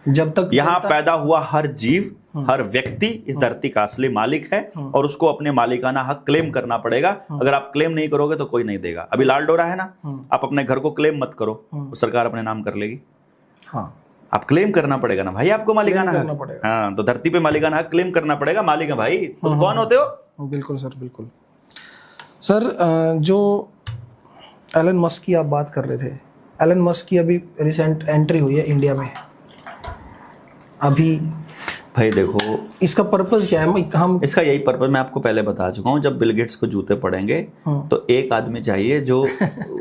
जब तक यहाँ पैदा हुआ हर जीव, हर व्यक्ति इस धरती का असली मालिक है और उसको अपने मालिकाना हक क्लेम करना पड़ेगा। अगर आप क्लेम नहीं करोगे तो कोई नहीं देगा। अभी लाल डोरा है ना, आप अपने घर को क्लेम मत करो, तो सरकार अपने नाम कर लेगी। हाँ, आप क्लेम करना पड़ेगा ना भाई, आपको मालिकाना हक। हाँ, तो धरती पे मालिकाना हक क्लेम करना पड़ेगा। मालिक है भाई, तुम कौन होते हो? बिल्कुल सर, बिल्कुल सर। जो एलन मस्क की आप बात कर रहे थे, एलन मस्क की अभी रिसेंट एंट्री हुई है इंडिया में। अभी भाई देखो, इसका पर्पस क्या है? हम इसका यही पर्पस मैं आपको पहले बता चुका हूँ। जब बिल गेट्स को जूते पड़ेंगे तो एक आदमी चाहिए जो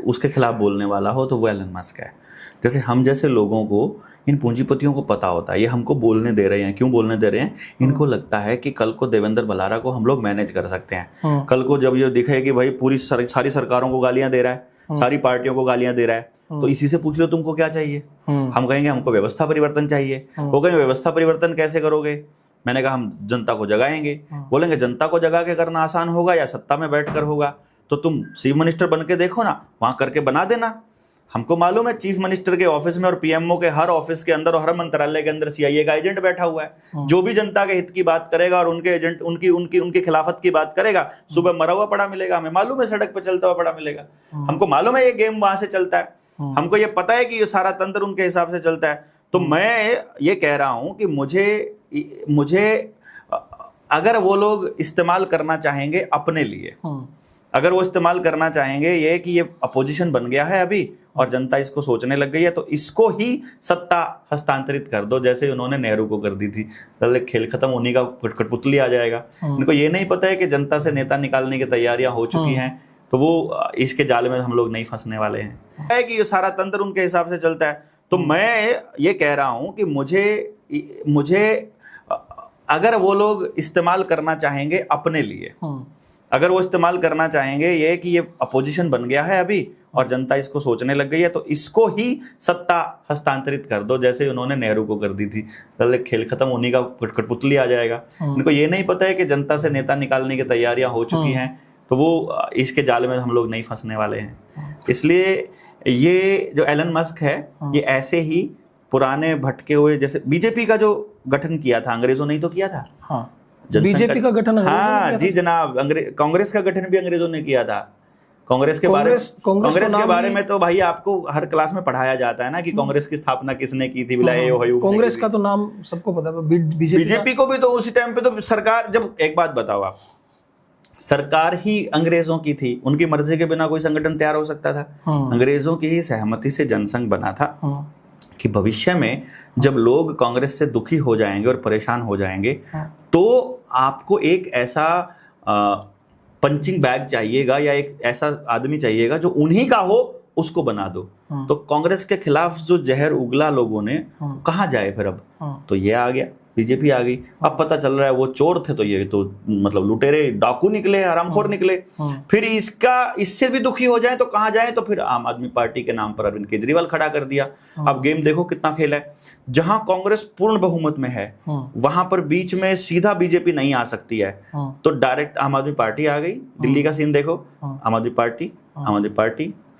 उसके खिलाफ बोलने वाला हो, तो वो एलन मस्क है। जैसे हम जैसे लोगों को, इन पूंजीपतियों को पता होता है ये हमको बोलने दे रहे हैं। क्यों बोलने दे रहे हैं? इनको लगता है कि कल को देवेंद्र भलारा को हम लोग मैनेज कर सकते हैं। कल को जब ये दिखे कि भाई पूरी सारी सरकारों को गालियां दे रहा है, सारी पार्टियों को गालियां दे रहा है, तो इसी से पूछ लो तुमको क्या चाहिए। हम कहेंगे हमको व्यवस्था परिवर्तन चाहिए। वो कहेंगे व्यवस्था परिवर्तन कैसे करोगे? मैंने कहा हम जनता को जगाएंगे। बोलेंगे जनता को जगा के करना आसान होगा या सत्ता में बैठकर होगा? तो तुम चीफ मिनिस्टर बन के देखो ना, वहां करके बना देना। हमको मालूम है चीफ मिनिस्टर के ऑफिस में और पीएमओ के हर ऑफिस के अंदर और हर मंत्रालय के अंदर सीआईए का एजेंट बैठा हुआ है। जो भी जनता के हित की बात करेगा और उनके एजेंट उनकी खिलाफत की बात करेगा, सुबह मरा हुआ पड़ा मिलेगा। हमें मालूम है सड़क पे चलता हुआ पड़ा मिलेगा। हमको मालूम है ये गेम वहां से चलता है। हमको ये पता है कि ये सारा तंत्र उनके हिसाब से चलता है। तो मैं ये कह रहा हूं कि मुझे अगर वो लोग इस्तेमाल करना चाहेंगे अपने लिए, अगर वो इस्तेमाल करना चाहेंगे ये कि ये अपोजिशन बन गया है अभी और जनता इसको सोचने लग गई है, तो इसको ही सत्ता हस्तांतरित कर दो, जैसे उन्होंने नेहरू को कर दी थी। कल खेल खत्म, उन्हीं का कठपुतली आ जाएगा। इनको ये नहीं पता है कि जनता से नेता निकालने की तैयारियां हो चुकी हैं, तो वो इसके जाल में हम लोग नहीं फंसने वाले हैं। है कि ये सारा तंत्र उनके हिसाब से चलता है। तो मैं ये कह रहा हूं कि मुझे अगर वो लोग इस्तेमाल करना चाहेंगे अपने लिए, अगर वो इस्तेमाल करना चाहेंगे ये कि ये अपोजिशन बन गया है अभी और जनता इसको सोचने लग गई है, तो इसको ही सत्ता हस्तांतरित कर दो, जैसे उन्होंने नेहरू को कर दी थी। कल खेल खत्म, उन्हीं का कठपुतली आ जाएगा। इनको ये नहीं पता है कि जनता से नेता निकालने की तैयारियां हो चुकी हैं, तो वो इसके जाल में हम लोग नहीं फंसने वाले हैं। इसलिए ये जो एलन मस्क है, ये ऐसे ही पुराने भटके हुए, जैसे बीजेपी का जो गठन किया था अंग्रेजों ने ही तो किया था। बीजेपी का गठन हाँ जी जनाब, कांग्रेस का गठन भी अंग्रेजों ने किया था। कांग्रेस के बारे में तो भाई आपको हर क्लास में पढ़ाया जाता है ना कि कांग्रेस की स्थापना किसने की थी। कांग्रेस का तो नाम सबको पता है। बीजेपी को भी तो उसी टाइम पे तो सरकार, जब एक बात बताओ आप, सरकार ही अंग्रेजों की थी, उनकी मर्जी के बिना कोई संगठन तैयार हो सकता था? अंग्रेजों की ही सहमति से जनसंघ बना था कि भविष्य में जब लोग कांग्रेस से दुखी हो जाएंगे और परेशान हो जाएंगे, तो आपको एक ऐसा पंचिंग बैग चाहिएगा या एक ऐसा आदमी चाहिएगा जो उन्हीं का हो, उसको बना दो। तो कांग्रेस के खिलाफ जो जहर उगला लोगों ने, कहाँ जाए फिर अब? तो ये आ गया, बीजेपी आ गई। अब पता चल रहा है वो चोर थे तो ये तो मतलब लुटेरे डाकू निकले, हरामखोर निकले। फिर इससे भी दुखी हो जाए तो कहाँ जाए? तो फिर आम आदमी पार्टी के नाम पर अरविंद केजरीवाल खड़ा कर दिया। अब गेम देखो कितना खेला है। जहां कांग्रेस पूर्ण बहुमत में है वहां पर बीच में सीधा बीजेपी नहीं आ सकती है, तो डायरेक्ट आम आदमी पार्टी आ गई। दिल्ली का सीन देखो, आम आदमी पार्टी,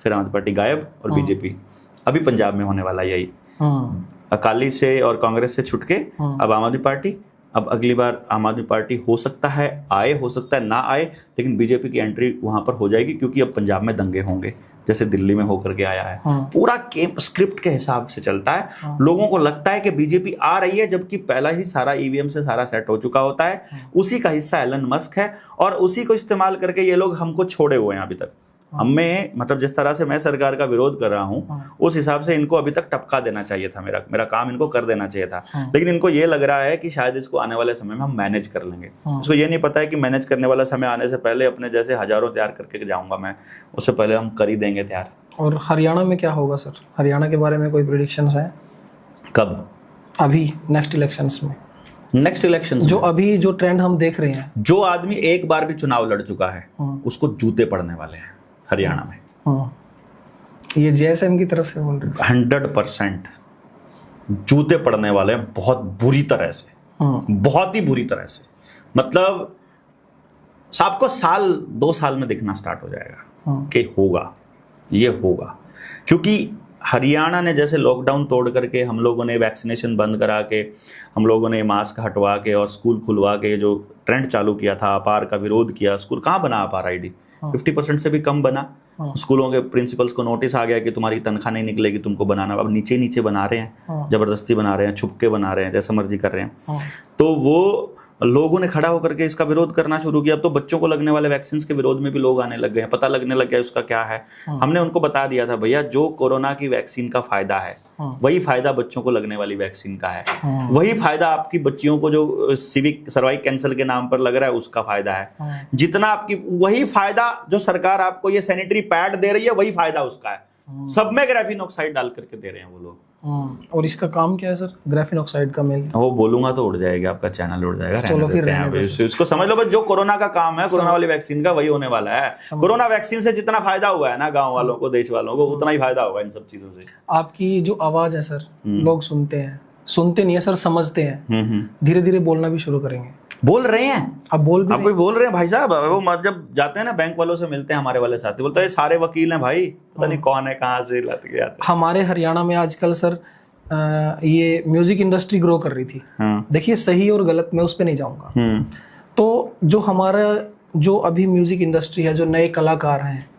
फिर आम आदमी पार्टी गायब और बीजेपी। अभी पंजाब में होने वाला यही, अकाली से और कांग्रेस से छुटके अब आम आदमी पार्टी। अब अगली बार आम आदमी पार्टी हो सकता है आए, हो सकता है ना आए, लेकिन बीजेपी की एंट्री वहां पर हो जाएगी, क्योंकि अब पंजाब में दंगे होंगे जैसे दिल्ली में होकर के आया है। पूरा गेम स्क्रिप्ट के हिसाब से चलता है। लोगों को लगता है कि बीजेपी आ रही है, जबकि पहला ही सारा ईवीएम से सारा सेट हो चुका होता है। उसी का हिस्सा एलन मस्क है और उसी को इस्तेमाल करके ये लोग हमको छोड़े हुए हैं अभी तक। हमें मतलब जिस तरह से मैं सरकार का विरोध कर रहा हूं, उस हिसाब से इनको अभी तक टपका देना चाहिए था। मेरा काम इनको कर देना चाहिए था, लेकिन इनको ये लग रहा है कि शायद इसको आने वाले समय में हम मैनेज कर लेंगे। इसको ये नहीं पता है कि मैनेज करने वाला समय आने से पहले अपने जैसे हजारों तैयार करके जाऊंगा मैं, उससे पहले हम कर ही देंगे तैयार। और हरियाणा में क्या होगा सर? हरियाणा के बारे में कोई प्रेडिक्शंस हैं? कब? अभी नेक्स्ट इलेक्शंस में। नेक्स्ट इलेक्शन जो अभी जो ट्रेंड हम देख रहे हैं, जो आदमी एक बार भी चुनाव लड़ चुका है उसको जूते पड़ने वाले हैं हरियाणा में। ये जेएसएम की तरफ से बोल रहे हैं। 100% जूते पड़ने वाले हैं, बहुत बुरी तरह से, बहुत ही बुरी तरह से। मतलब आपको साल 2 साल में दिखना स्टार्ट हो जाएगा कि होगा, ये होगा। क्योंकि हरियाणा ने जैसे लॉकडाउन तोड़ करके, हम लोगों ने वैक्सीनेशन बंद करा के, हम लोगों ने मास्क हटवा के और स्कूल खुलवा के जो ट्रेंड चालू किया था, अपार का विरोध किया, स्कूल कहाँ बना अपार आईडी? 50% से भी कम बना। स्कूलों के प्रिंसिपल्स को नोटिस आ गया कि तुम्हारी तनख्वाह नहीं निकलेगी, तुमको बनाना। अब नीचे नीचे बना रहे हैं, जबरदस्ती बना रहे हैं, छुप के बना रहे हैं, जैसा मर्जी कर रहे हैं। तो वो लोगों ने खड़ा होकर के इसका विरोध करना शुरू किया। अब तो बच्चों को लगने वाले वैक्सीन के विरोध में भी लोग आने लग गए हैं, पता लगने लग गया उसका क्या है। हमने उनको बता दिया था, भैया जो कोरोना की वैक्सीन का फायदा है वही फायदा बच्चों को लगने वाली वैक्सीन का है, वही फायदा आपकी बच्चियों को जो सिविक सर्वाइक कैंसर के नाम पर लग रहा है उसका फायदा है, जितना आपकी, वही फायदा जो सरकार आपको ये सैनिटरी पैड दे रही है वही फायदा उसका है। सब में ग्राफीन ऑक्साइड डाल करके दे रहे हैं वो लोग। और इसका काम क्या है सर, ग्राफीन ऑक्साइड का मेल? वो बोलूंगा तो उड़ जाएगा, आपका चैनल उड़ जाएगा। चलो फिर इसको समझ लो, बस जो कोरोना का काम है, कोरोना वाली वैक्सीन का, वही होने वाला है। कोरोना वैक्सीन से जितना फायदा हुआ है ना गांव वालों को, देश वालों को, उतना ही फायदा होगा इन सब चीजों से। आपकी जो आवाज है सर, लोग सुनते नहीं है सर, समझते हैं। धीरे धीरे बोलना भी शुरू करेंगे। बोल रहे हैं, अब आप कोई बोल रहे हैं भाई साहब। वो जब जाते हैं ना बैंक वालों से मिलते हैं, हमारे वाले साथी बोलते हैं ये सारे वकील हैं भाई, पता नहीं कौन है, कहाँ से लत गया। हमारे हरियाणा में आजकल सर ये म्यूजिक इंडस्ट्री ग्रो कर रही थी। देखिए सही और गलत मैं उस पर नहीं जाऊंगा। तो जो हमारा जो अभी म्यूजिक इंडस्ट्री है, जो नए कलाकार हैं,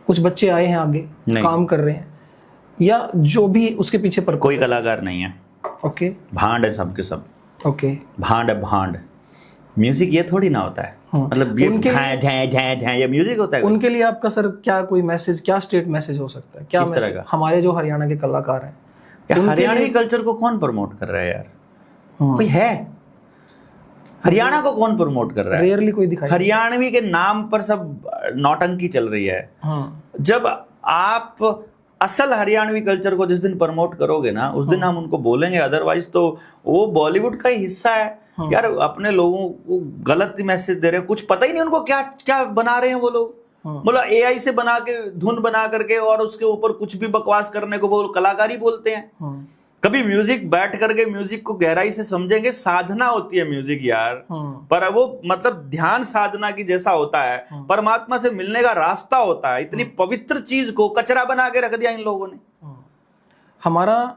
कुछ बच्चे आए हैं आगे काम कर रहे हैं, या जो भी उसके पीछे पर कोई कलाकार नहीं है। ओके, भांड है सबके सब। ओके, भांड है भांड। म्यूजिक ये थोड़ी ना होता है। मतलब ये ये म्यूजिक होता है। उनके लिए आपका सर क्या कोई मैसेज, क्या स्टेट मैसेज हो सकता है, क्या मैसेज हमारे जो हरियाणा के कलाकार हैं? हरियाणवी कल्चर को कौन प्रमोट कर रहा है यार? कोई है? हरियाणा को कौन प्रमोट कर रहा है? रेयरली कोई दिखाई। हरियाणवी के नाम पर सब नौटंकी चल रही है। जब आप असल हरियाणवी कल्चर को जिस दिन प्रमोट करोगे ना, उस दिन हम उनको बोलेंगे, अदरवाइज तो वो बॉलीवुड का ही हिस्सा है। यार अपने लोगों को गलत मैसेज दे रहे हैं, कुछ पता ही नहीं उनको क्या क्या बना रहे हैं वो लोग। मतलब एआई से बना के, धुन बना करके, और उसके ऊपर कुछ भी बकवास करने को वो कलाकारी बोलते हैं। कभी म्यूजिक बैठ करके म्यूजिक को गहराई से समझेंगे, साधना होती है म्यूजिक यार। पर वो मतलब ध्यान साधना की जैसा होता है, परमात्मा से मिलने का रास्ता होता है। इतनी पवित्र चीज को कचरा बना के रख दिया इन लोगों ने। हमारा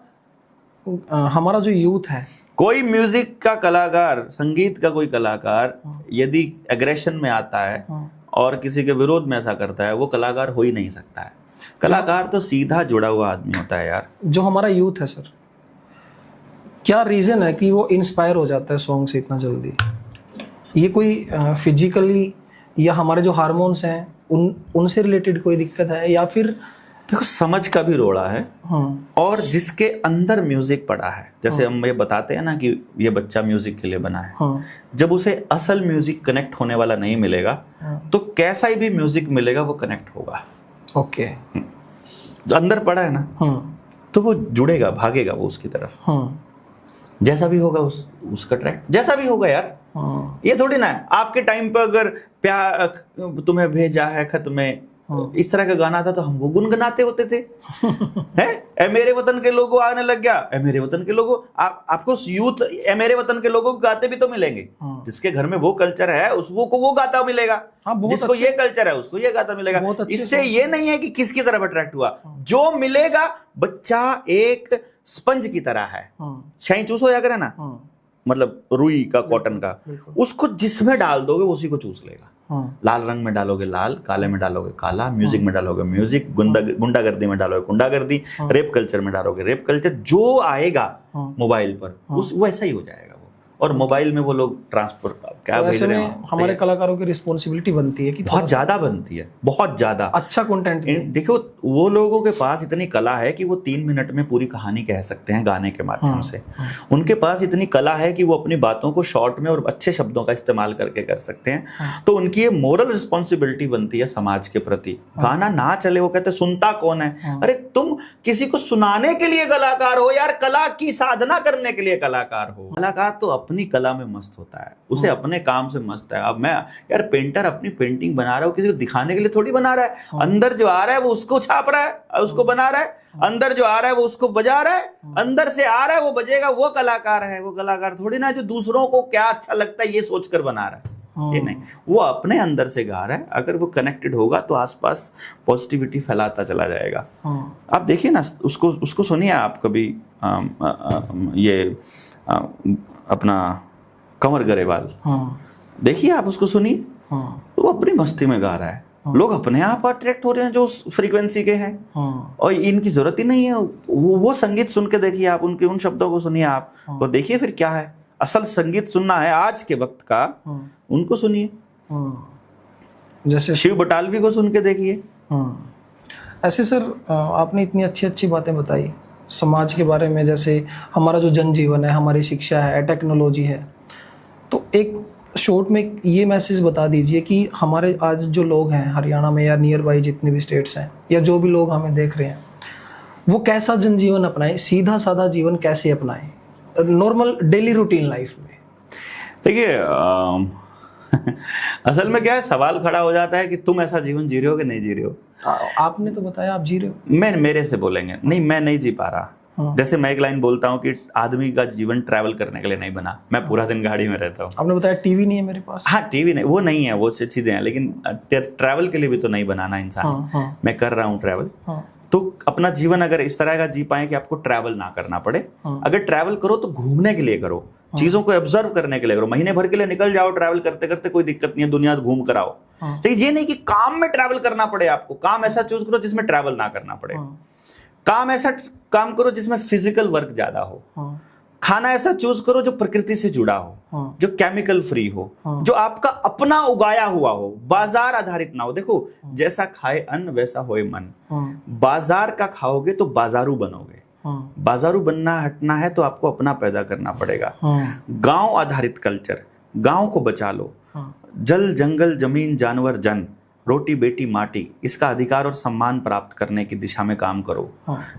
जो यूथ है, कोई म्यूजिक का कलाकार, संगीत का कोई कलाकार यदि एग्रेशन में आता है और किसी के विरोध में ऐसा करता है, वो कलाकार हो ही नहीं सकता है। कलाकार तो सीधा जुड़ा हुआ आदमी होता है यार। जो हमारा यूथ है सर, क्या रीजन है कि वो इंस्पायर हो जाता है सॉन्ग से इतना जल्दी? ये कोई फिजिकली या हमारे जो हार्मोन्स हैं उनसे रिलेटेड कोई दिक्कत है, या फिर देखो समझ का भी रोड़ा है। और जिसके अंदर म्यूजिक पड़ा है, जैसे हम ये बताते हैं ना कि ये बच्चा म्यूजिक के लिए बना है, जब उसे असल म्यूजिक कनेक्ट होने वाला नहीं मिलेगा, तो कैसा ही भी म्यूजिक मिलेगा वो कनेक्ट होगा। ओके, जो अंदर पड़ा है ना, तो वो जुड़ेगा, भागेगा वो उसकी तरफ। जैसा भी होगा उसका ट्रैक जैसा भी होगा यार। ये थोड़ी ना है आपके टाइम पर अगर प्यार तुम्हें भेजा है खत में, इस तरह का गाना था तो हम वो गुनगुनाते होते थे। हैं? ए मेरे वतन के लोगों आने लग गया, ए मेरे वतन के लोगों। आपको यूथ ए मेरे वतन के लोगों गाते भी तो मिलेंगे। जिसके घर में वो कल्चर है उसको को वो गाता मिलेगा। जिसको ये कल्चर है उसको ये गाता मिलेगा। इससे ये नहीं है कि किसकी तरफ अट्रैक्ट हुआ, जो मिलेगा। बच्चा एक स्पंज की तरह है, छई चूस हो जाकर है ना, मतलब रुई का, कॉटन का, उसको जिसमें डाल दोगे उसी को चूस लेगा। लाल रंग में डालोगे लाल, काले में डालोगे काला, म्यूजिक में डालोगे म्यूजिक, गुंडागर्दी में डालोगे गुंडागर्दी, रेप कल्चर में डालोगे रेप कल्चर। जो आएगा मोबाइल पर उस वैसा ही हो जाएगा वो। और मोबाइल में वो लोग ट्रांसफर क्या भेज रहे हैं। हमारे कलाकारों की रिस्पॉन्सिबिलिटी बनती है कि बहुत ज्यादा बनती है, बहुत ज्यादा अच्छा कंटेंट। देखो वो लोगों के पास इतनी कला है कि वो 3 मिनट में पूरी कहानी कह सकते हैं गाने के माध्यम से। उनके पास इतनी कला है कि वो अपनी बातों को शॉर्ट में और अच्छे शब्दों का इस्तेमाल करके कर सकते हैं। तो उनकी ये मोरल रिस्पॉन्सिबिलिटी बनती है समाज के प्रति। गाना ना चले वो कहते सुनता कौन है। अरे तुम किसी को सुनाने के लिए कलाकार हो यार, कला की साधना करने के लिए कलाकार हो। कलाकार तो अपनी कला में मस्त होता है, उसे अपने काम से मस्त है। अब मैं यार पेंटर अपनी पेंटिंग बना रहा हूँ, किसी को दिखाने के लिए थोड़ी बना रहा है। अंदर जो आ रहा है वो उसको छाप रहा है, उसको बना रहा है। अंदर जो आ रहा है वो उसको बजा रहा है, अंदर से आ रहा है वो बजेगा, वो कलाकार है। वो कलाकार थोड़ी ना जो दूसरों को क्या अच्छा लगता है ये सोचकर बना रहा है। ये नहीं, वो अपने अंदर से गा रहा है। अगर वो कनेक्टेड होगा तो आसपास पॉजिटिविटी फैलाता चला जाएगा। आप देखिए ना, उसको सुनिए आप कभी, अपना कंवर ग्रेवाल, देखिए आप उसको सुनिए, वो अपनी मस्ती में गा रहा है, लोग अपने आप अट्रैक्ट हो रहे हैं जो उस फ्रीक्वेंसी के हैं, और इनकी जरूरत ही नहीं है। वो संगीत सुन के देखिए आप, उनके उन शब्दों को सुनिए आप, और देखिए फिर क्या है। असल संगीत सुनना है आज के वक्त का, उनको सुनिए, जैसे शिव बटालवी को सुन के देखिए। ऐसे सर आपने इतनी अच्छी अच्छी बातें बताई समाज के बारे में, जैसे हमारा जो जनजीवन है, हमारी शिक्षा है, टेक्नोलॉजी है, तो एक शॉर्ट में ये मैसेज बता दीजिए कि हमारे आज जो लोग हैं हरियाणा में या नियर बाई जितने भी स्टेट्स हैं, या जो भी लोग हमें देख रहे हैं, वो कैसा जनजीवन अपनाएं, सीधा साधा जीवन कैसे अपनाएं नॉर्मल डेली रूटीन लाइफ में। देखिए असल में क्या है, सवाल खड़ा हो जाता है कि तुम ऐसा जीवन जी रहे हो कि नहीं जी रहे हो। आपने तो बताया आप जी रहे हो। मेरे से बोलेंगे नहीं, मैं नहीं जी पा रहा। जैसे मैं एक लाइन बोलता हूँ कि आदमी का जीवन ट्रैवल करने के लिए नहीं बना, मैं पूरा दिन गाड़ी में रहता हूँ। आपने बताया टीवी नहीं है मेरे पास। हाँ, टीवी नहीं, वो नहीं है, वो चीजें हैं, लेकिन ट्रैवल के लिए भी तो नहीं बनाना इंसान। मैं कर रहा हूँ ट्रैवल, तो अपना जीवन अगर इस तरह का जी पाए कि आपको ट्रैवल ना करना पड़े। अगर ट्रैवल करो तो घूमने के लिए करो, चीजों को ऑब्जर्व करने के लिए करो। महीने भर के लिए निकल जाओ ट्रैवल करते करते, कोई दिक्कत नहीं है, दुनिया घूम कर आओ। लेकिन ये नहीं कि काम में ट्रैवल करना पड़े आपको। काम ऐसा चूज करो जिसमें ट्रैवल ना करना पड़े। काम ऐसा काम करो जिसमें फिजिकल वर्क ज्यादा हो। खाना ऐसा चूज करो जो प्रकृति से जुड़ा हो, जो केमिकल फ्री हो, जो आपका अपना उगाया हुआ हो, बाजार आधारित ना हो। देखो, जैसा खाए अन्न वैसा होए मन। बाजार का खाओगे तो बाजारू बनोगे। बाजारू बनना हटना है तो आपको अपना पैदा करना पड़ेगा। गांव आधारित कल्चर, गांव को बचा लो। जल जंगल जमीन जानवर जन, रोटी बेटी माटी, इसका अधिकार और सम्मान प्राप्त करने की दिशा में काम करो।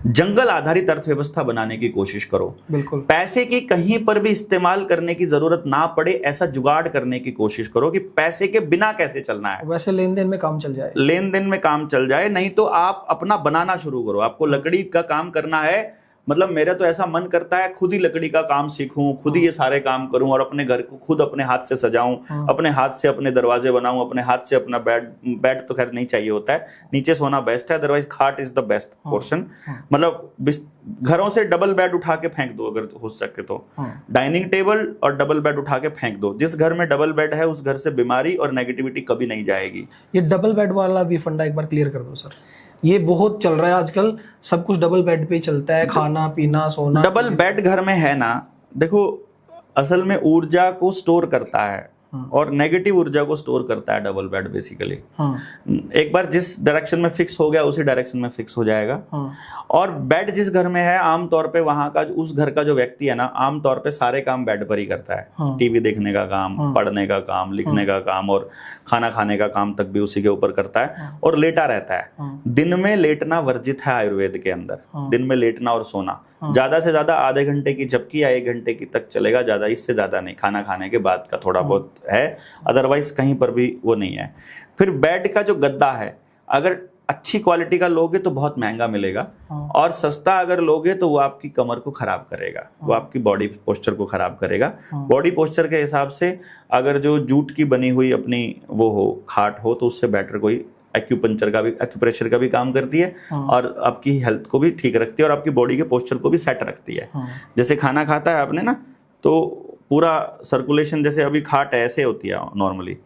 जंगल आधारित अर्थव्यवस्था बनाने की कोशिश करो। बिल्कुल। पैसे की कहीं पर भी इस्तेमाल करने की जरूरत ना पड़े, ऐसा जुगाड़ करने की कोशिश करो कि पैसे के बिना कैसे चलना है। वैसे लेन देन में काम चल जाए, लेन देन में काम चल जाए, नहीं तो आप अपना बनाना शुरू करो। आपको लकड़ी का काम करना है, मतलब मेरा तो ऐसा मन करता है खुद ही लकड़ी का काम सीखूं, खुद ही ये सारे काम करूं, और अपने घर को खुद अपने हाथ से सजाऊं, अपने हाथ से अपने दरवाजे बनाऊं, अपने हाथ से अपना बेड तो खैर नहीं चाहिए होता है, नीचे सोना बेस्ट है, अदरवाइज खाट इज द बेस्ट पोर्शन। मतलब घरों से डबल बेड उठा के फेंक दो अगर हो सके तो। डाइनिंग टेबल और डबल बेड उठा के फेंक दो। जिस घर में डबल बेड है उस घर से बीमारी और नेगेटिविटी कभी नहीं जाएगी। ये डबल बेड वाला भी फंडा एक बार क्लियर कर दो सर, ये बहुत चल रहा है आजकल, सब कुछ डबल बेड पे ही चलता है, खाना पीना सोना। डबल बेड घर में है ना, देखो असल में ऊर्जा को स्टोर करता है और नेगेटिव ऊर्जा को स्टोर करता है डबल बेड बेसिकली। एक बार जिस डायरेक्शन में फिक्स हो गया उसी डायरेक्शन में फिक्स हो जाएगा। और बेड जिस घर में है, आमतौर पे वहां का उस घर का जो व्यक्ति है ना, आमतौर पे सारे काम बेड पर ही करता है। टीवी देखने का काम, पढ़ने का काम, लिखने का काम, और खाना खाने का काम तक भी उसी के ऊपर करता है, और लेटा रहता है। दिन में लेटना वर्जित है आयुर्वेद के अंदर, दिन में लेटना और सोना। ज्यादा से ज्यादा आधे घंटे की झपकी या 1 घंटे की तक चलेगा, ज्यादा इससे ज्यादा नहीं। खाना खाने के बाद का थोड़ा बहुत है, अदरवाइज कहीं पर भी वो नहीं है। फिर बेड का जो गद्दा है, अगर अच्छी क्वालिटी का लोगे तो बहुत महंगा मिलेगा, और सस्ता अगर लोगे तो वो आपकी कमर को खराब करेगा, वो आपकी बॉडी पोस्चर को खराब करेगा। बॉडी पोस्चर के हिसाब से अगर जो जूट की बनी हुई अपनी वो हो, खाट हो, तो उससे बेटर कोई एक्यूपंचर का भी, एक्यूप्रेशर का भी काम करती है, और आपकी हेल्थ को भी ठीक रखती है और आपकी बॉडी के पोस्चर को भी सेट रखती है। जैसे खाना खाता है आपने ना, तो पूरा सर्कुलेशन, जैसे अभी खाट ऐसे होती है नॉर्मली,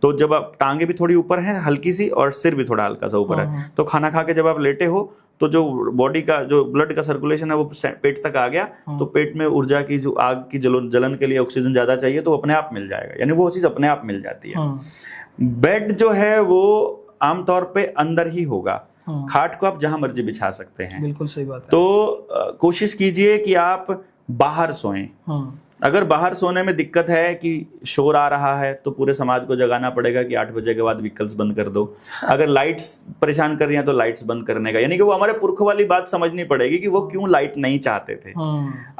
तो जब आप टांगे भी थोड़ी ऊपर हैं हल्की सी, और सिर भी थोड़ा हल्का सा ऊपर है, तो खाना खा के जब आप लेटे हो तो जो बॉडी का जो ब्लड का सर्कुलेशन है वो पेट तक आ गया, तो पेट में ऊर्जा की जो आग की जलन के लिए ऑक्सीजन ज्यादा चाहिए, तो अपने आप मिल जाएगा, यानी वो चीज अपने आप मिल जाती है। बेड जो है वो आमतौर पे अंदर ही होगा। खाट को आप जहां मर्जी बिछा सकते हैं। बिल्कुल सही बात है। तो कोशिश कीजिए कि आप बाहर सोएं। अगर बाहर सोने में दिक्कत है कि शोर आ रहा है, तो पूरे समाज को जगाना पड़ेगा कि 8 बजे के बाद व्हीकल्स बंद कर दो। अगर लाइट्स परेशान कर रही हैं तो लाइट्स बंद करने का, यानी कि वो हमारे पुरखों वाली बात समझनी पड़ेगी कि वो क्यों लाइट नहीं चाहते थे।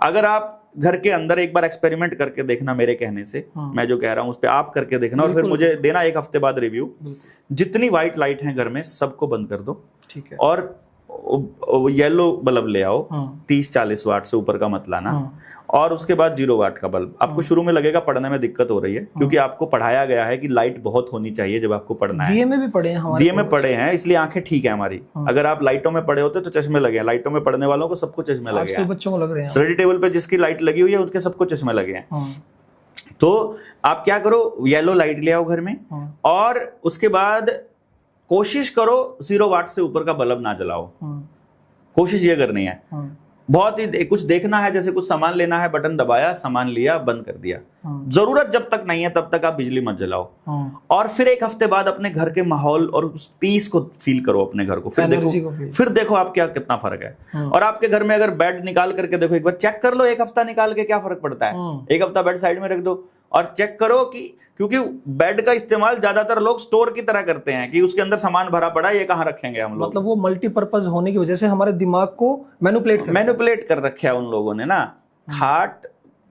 अगर आप घर के अंदर एक बार एक्सपेरिमेंट करके देखना, मेरे कहने से, मैं जो कह रहा हूं उस पर आप करके देखना, और फिर मुझे देना 1 हफ्ते बाद रिव्यू। जितनी व्हाइट लाइट है घर में सबको बंद कर दो, ठीक है, और येलो बल्ब ले आओ, 30-40 वाट से ऊपर का मत लाना, और उसके बाद 0 वाट का बल्ब। आपको शुरू में लगेगा पढ़ने में दिक्कत हो रही है, क्योंकि आपको पढ़ाया गया है कि लाइट बहुत होनी चाहिए जब आपको पढ़ना है। दिए में भी पढ़े हैं, दिए में पढ़े हैं, इसलिए आंखें ठीक है हमारी। अगर आप लाइटों में पढ़े होते तो चश्मे लगे हैं। लाइटों में पढ़ने वालों को सबको चश्मे लगे हैं, बच्चों को लग रहे हैं। स्टडी टेबल पे जिसकी लाइट लगी हुई है उसके सबको चश्मे लगे हैं। तो आप क्या करो, येलो लाइट ले आओ घर में, और उसके बाद कोशिश करो 0 वाट से ऊपर का बल्ब ना जलाओ। कोशिश ये करनी है। बहुत ही कुछ देखना है, जैसे कुछ सामान लेना है, बटन दबाया, सामान लिया, बंद कर दिया। जरूरत जब तक नहीं है तब तक आप बिजली मत जलाओ। और फिर 1 हफ्ते बाद अपने घर के माहौल और उस पीस को फील करो अपने घर को। फिर देखो आप क्या कितना फर्क है। और आपके घर में अगर बेड निकाल करके देखो, एक बार चेक कर लो 1 हफ्ता निकाल के क्या फर्क पड़ता है। 1 हफ्ता बेड साइड में रख दो और चेक करो कि, क्योंकि बेड का इस्तेमाल ज्यादातर लोग स्टोर की तरह करते हैं कि उसके अंदर सामान भरा पड़ा है, ये कहाँ रखेंगे हम लोग। मतलब वो मल्टीपर्पज होने की वजह से हमारे दिमाग को मैनिपुलेट कर रखे है उन लोगों ने ना। खाट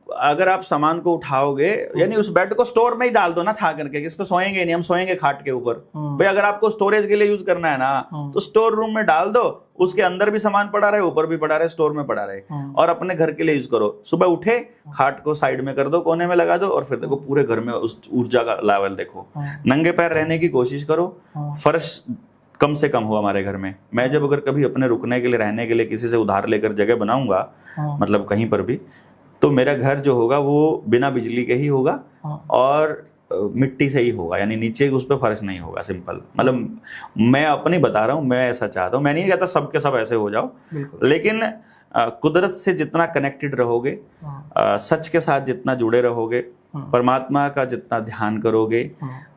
अगर आप सामान को उठाओगे, यानी उस बेड को स्टोर में ही डाल दो ना, था करके, इस पे सोएंगे नहीं, हम सोएंगे खाट के ऊपर। भाई अगर आपको स्टोरेज के लिए यूज करना है ना, तो स्टोर रूम में डाल दो, उसके अंदर भी सामान पड़ा रहे, ऊपर भी पड़ा रहे, स्टोर में पड़ा रहे, और अपने घर के लिए यूज करो। सुबह उठे, खाट को साइड में कर दो, कोने में लगा दो, और फिर देखो पूरे घर में उस ऊर्जा का लेवल देखो। नंगे पैर रहने की कोशिश करो, फर्श कम से कम हो हमारे घर में। मैं जब अगर कभी अपने रुकने के लिए, रहने के लिए किसी से उधार लेकर जगह बनाऊंगा, मतलब कहीं पर भी, तो मेरा घर जो होगा वो बिना बिजली के ही होगा, और मिट्टी से ही होगा, यानी नीचे उस पर फर्श नहीं होगा। सिंपल, मतलब मैं अपनी बता रहा हूँ, मैं ऐसा चाहता हूँ। मैं नहीं कहता सबके सब ऐसे हो जाओ, लेकिन कुदरत से जितना कनेक्टेड रहोगे, सच के साथ जितना जुड़े रहोगे, परमात्मा का जितना ध्यान करोगे,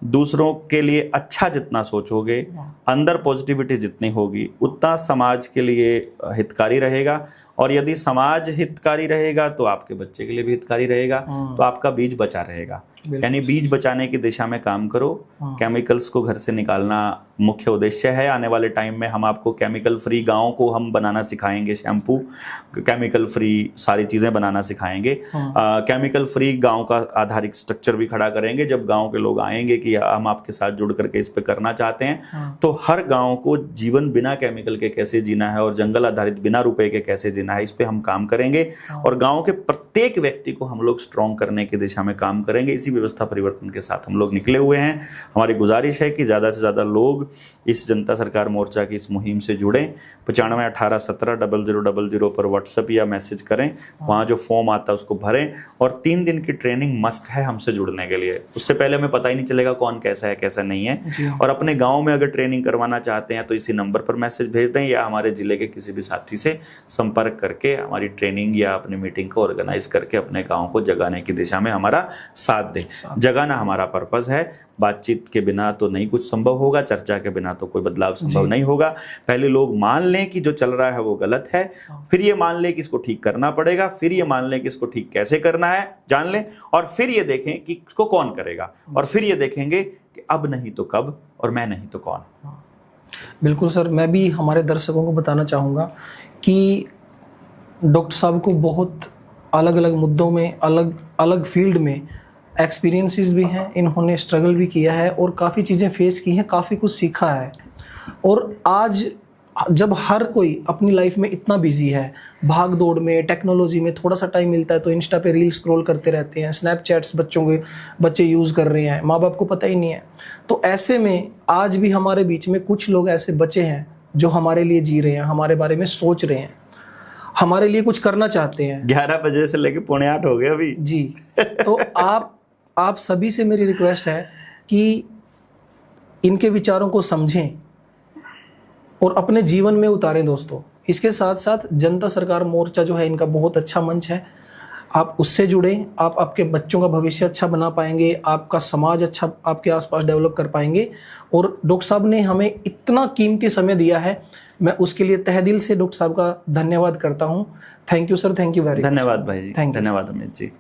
दूसरों के लिए अच्छा जितना सोचोगे, अंदर पॉजिटिविटी जितनी होगी, उतना समाज के लिए हितकारी रहेगा। और यदि समाज हितकारी रहेगा तो आपके बच्चे के लिए भी हितकारी रहेगा, तो आपका बीज बचा रहेगा। यानी बीज बचाने की दिशा में काम करो। केमिकल्स को घर से निकालना मुख्य उद्देश्य है। आने वाले टाइम में हम आपको केमिकल फ्री गांव को हम बनाना सिखाएंगे, शैम्पू केमिकल फ्री सारी चीजें बनाना सिखाएंगे। केमिकल फ्री गांव का आधारित स्ट्रक्चर भी खड़ा करेंगे। जब गांव के लोग आएंगे कि हम आपके साथ जुड़ करके इस पे करना चाहते हैं, तो हर गांव को जीवन बिना केमिकल के कैसे जीना है और जंगल आधारित बिना रुपए के कैसे जीना है, इस पे हम काम करेंगे। और गांव के प्रत्येक व्यक्ति को हम लोग स्ट्रॉन्ग करने की दिशा में काम करेंगे। इसी व्यवस्था परिवर्तन के साथ हम लोग निकले हुए हैं। हमारी गुजारिश है कि ज्यादा से ज्यादा लोग इस जनता सरकार मोर्चा की इस मुहिम से जुड़ें। 95 18 17 0000 पर व्हाट्सएप या मैसेज करें, वहाँ जो फॉर्म आता है उसको भरें। और 3 दिन की ट्रेनिंग मस्ट है हमसे जुड़ने के लिए। उससे पहले हमें पता ही नहीं चलेगा कौन कैसा है कैसा नहीं है। और अपने गाँव में अगर ट्रेनिंग करवाना चाहते हैं तो इसी नंबर पर मैसेज भेज दें, या हमारे जिले के किसी भी साथी से संपर्क करके हमारी ट्रेनिंग या अपनी मीटिंग को ऑर्गेनाइज करके अपने गाँव को जगाने की दिशा में हमारा साथ दें। जगाना हमारा पर्पस है। बातचीत के बिना तो नहीं कुछ संभव होगा, चर्चा के बिना तो कोई बदलाव संभव नहीं होगा। पहले लोग मान लें कि जो चल रहा है वो गलत है, फिर ये मान लें कि इसको ठीक करना पड़ेगा, फिर ये मान लें कि इसको ठीक कैसे करना है जान लें, और फिर ये देखें कि इसको कौन करेगा, और फिर ये देखेंगे कि अब नहीं तो कब, और मैं नहीं तो कौन। बिल्कुल सर, मैं भी हमारे दर्शकों को बताना चाहूँगा कि डॉक्टर साहब को बहुत अलग अलग मुद्दों में, अलग अलग फील्ड में एक्सपीरियंसेस भी हैं। इन्होंने स्ट्रगल भी किया है और काफ़ी चीज़ें फेस की हैं, काफ़ी कुछ सीखा है। और आज जब हर कोई अपनी लाइफ में इतना बिजी है, भाग दौड़ में, टेक्नोलॉजी में, थोड़ा सा टाइम मिलता है तो इंस्टा पे रील स्क्रॉल करते रहते हैं, स्नैपचैट्स बच्चे यूज़ कर रहे हैं, माँ बाप को पता ही नहीं है। तो ऐसे में आज भी हमारे बीच में कुछ लोग ऐसे बचे हैं जो हमारे लिए जी रहे हैं, हमारे बारे में सोच रहे हैं, हमारे लिए कुछ करना चाहते हैं। 11 बजे से लेके 7:45 हो गए अभी जी। तो आप सभी से मेरी रिक्वेस्ट है कि इनके विचारों को समझें और अपने जीवन में उतारें दोस्तों। इसके साथ साथ जनता सरकार मोर्चा जो है, इनका बहुत अच्छा मंच है, आप उससे जुड़ें। आप आपके बच्चों का भविष्य अच्छा बना पाएंगे, आपका समाज अच्छा आपके आसपास डेवलप कर पाएंगे। और डॉक्टर साहब ने हमें इतना कीमती समय दिया है, मैं उसके लिए तहे दिल से डॉक्टर साहब का धन्यवाद करता हूँ। Thank you sir, thank you very much. धन्यवाद भाई जी, थैंक यू। धन्यवाद अमित जी।